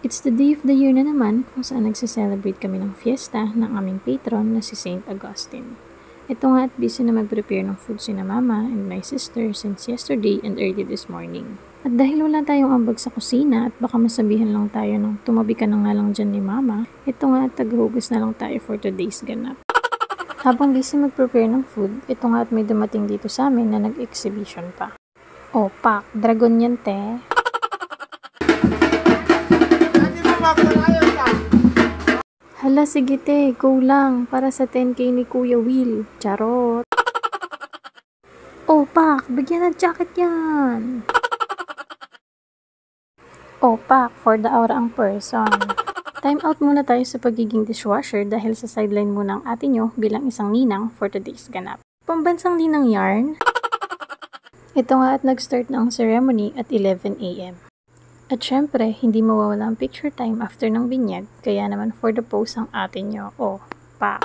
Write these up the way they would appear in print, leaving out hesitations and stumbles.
It's the day of the year na naman kung saan nagse-celebrate kami ng fiesta ng aming patron na si Saint Augustine. Ito nga at busy na mag-prepare ng food si na mama and my sister since yesterday and early this morning. At dahil wala tayong ambag sa kusina at baka masabihan lang tayo ng tumabi ka na nga lang dyan ni mama, ito nga at taghugas na lang tayo for today's ganap. Habang busy mag-prepare ng food, ito nga at may dumating dito sa amin na nag-exhibition pa. Oh, pak, dragon yan te. Hala, sige te, go lang, para sa 10K ni Kuya Will. Charot. Oh, pak, bigyan ng jacket yan. Oh, pak, for the aura ang person. Time out muna tayo sa pagiging dishwasher dahil sa sideline muna ang ate nyo bilang isang ninang for today's ganap. Pambansang ninang yarn. Ito nga at nag-start na ang ceremony at 11 AM. At syempre, hindi mawawala ang picture time after ng binyag, kaya naman for the pose ang ate nyo. Oh, pa.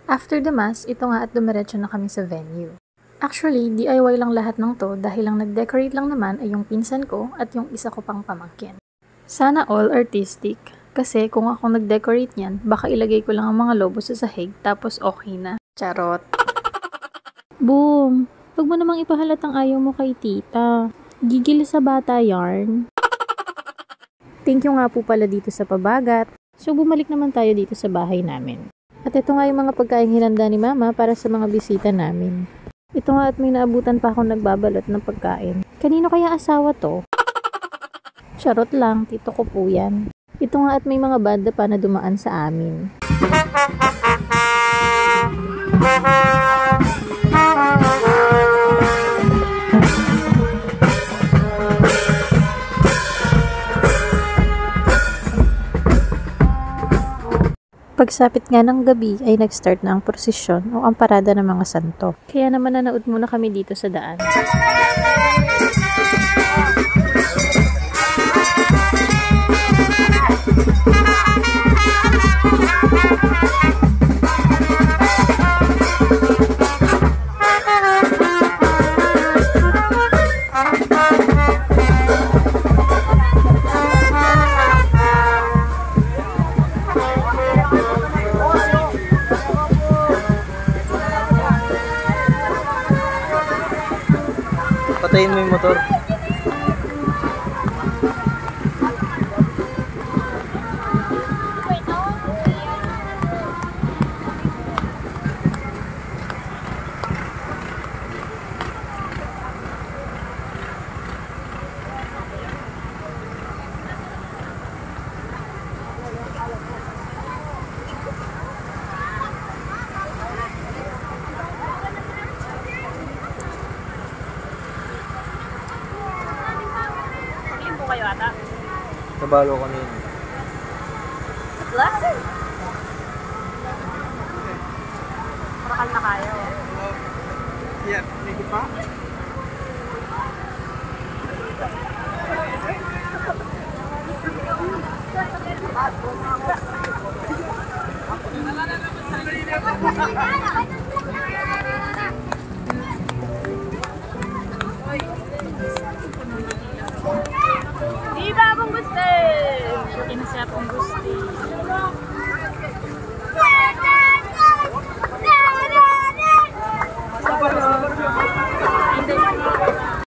After the mass, ito nga at dumiretso na kami sa venue. Actually, DIY lang lahat ng to dahil lang nag-decorate lang naman ay yung pinsan ko at yung isa ko pang pamangkin. Sana all artistic, kasi kung ako nag-decorate niyan, baka ilagay ko lang ang mga lobo sa sahig tapos okay na. Charot. Boom! Huwag mo namang ipahalatang ayaw mo kay tita. Gigil sa bata yarn. Thank you nga po pala dito sa pabagat. So bumalik naman tayo dito sa bahay namin. At ito nga yung mga pagkain hinanda ni mama para sa mga bisita namin. Ito nga at may naabutan pa akong nagbabalot ng pagkain. Kanino kaya asawa to? Charot lang, tito ko po yan. Ito nga at may mga banda pa na dumaan sa amin. Pagsapit nga ng gabi ay nag-start na ang prosesyon o ang parada ng mga santo. Kaya naman nanood muna kami dito sa daan. Patayin mo yung motor. Kayo ata? Nabalo kami. Sa class? Marakal na kayo. Yeah, may pa? Diba akong gusto? Hindi na siya akong gusto.